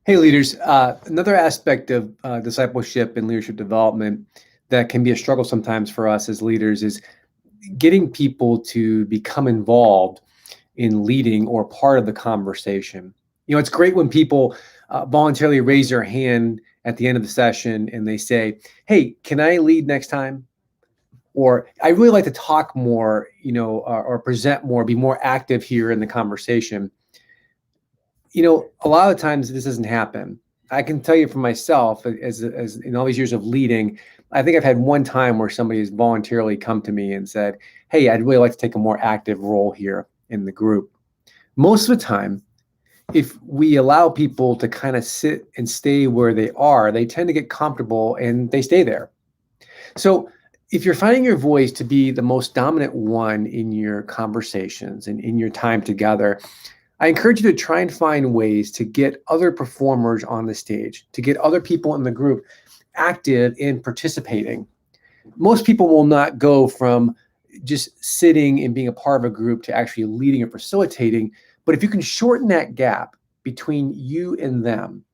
Hey, leaders. Another aspect of discipleship and leadership development that can be a struggle sometimes for us as leaders is getting people to become involved in leading or part of the conversation. It's great when people voluntarily raise their hand at the end of the session and they say, "Hey, can I lead next time?" Or "I really like to talk more, or present more, be more active here in the conversation." A lot of times this doesn't happen. I can tell you for myself, as in all these years of leading, I think I've had one time where somebody has voluntarily come to me and said, "Hey, I'd really like to take a more active role here in the group." Most of the time, if we allow people to kind of sit and stay where they are, they tend to get comfortable and they stay there. So if you're finding your voice to be the most dominant one in your conversations and in your time together, I encourage you to try and find ways to get other performers on the stage, to get other people in the group active in participating. Most people will not go from just sitting and being a part of a group to actually leading or facilitating. But if you can shorten that gap between you and them,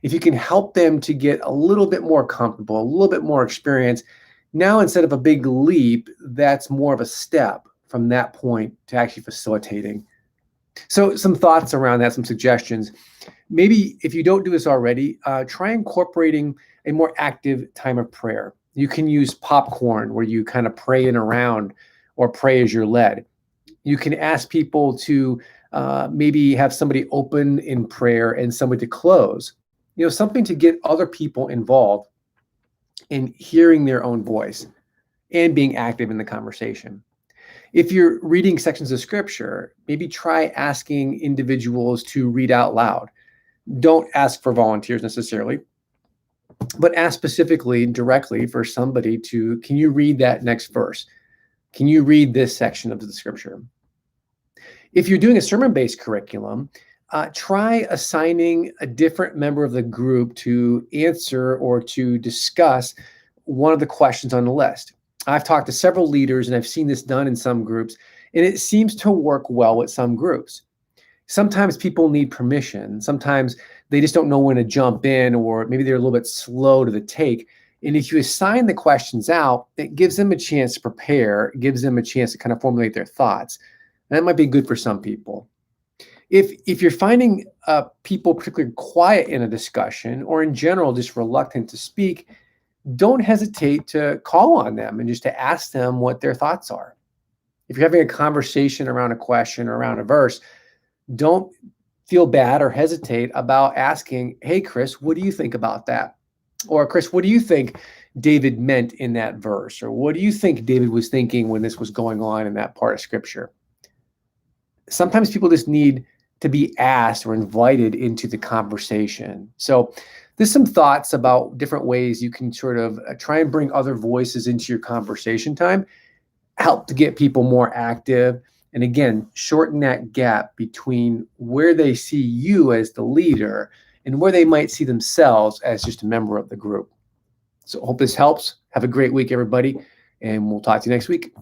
if you can help them to get a little bit more comfortable, a little bit more experience, now instead of a big leap, that's more of a step from that point to actually facilitating. So some thoughts around that, some suggestions. Maybe if you don't do this already, try incorporating a more active time of prayer. You can use popcorn where you kind of pray in around or pray as you're led. You can ask people to maybe have somebody open in prayer and somebody to close. Something to get other people involved in hearing their own voice and being active in the conversation. If you're reading sections of scripture, maybe try asking individuals to read out loud. Don't ask for volunteers necessarily, but ask specifically directly for somebody to, can you read that next verse? Can you read this section of the scripture? If you're doing a sermon-based curriculum, try assigning a different member of the group to answer or to discuss one of the questions on the list. I've talked to several leaders and I've seen this done in some groups, and it seems to work well with some groups. Sometimes people need permission. Sometimes they just don't know when to jump in, or maybe they're a little bit slow to the take. And if you assign the questions out, it gives them a chance to prepare, it gives them a chance to kind of formulate their thoughts. And that might be good for some people. If you're finding people particularly quiet in a discussion or in general just reluctant to speak, don't hesitate to call on them and just to ask them what their thoughts are. If you're having a conversation around a question or around a verse, don't feel bad or hesitate about asking, "Hey, Chris, what do you think about that?" Or, "Chris, what do you think David meant in that verse?" Or, "What do you think David was thinking when this was going on in that part of scripture?" Sometimes people just need to be asked or invited into the conversation. So there's some thoughts about different ways you can sort of try and bring other voices into your conversation time, help to get people more active, and again, shorten that gap between where they see you as the leader and where they might see themselves as just a member of the group. So hope this helps. Have a great week, everybody, and we'll talk to you next week.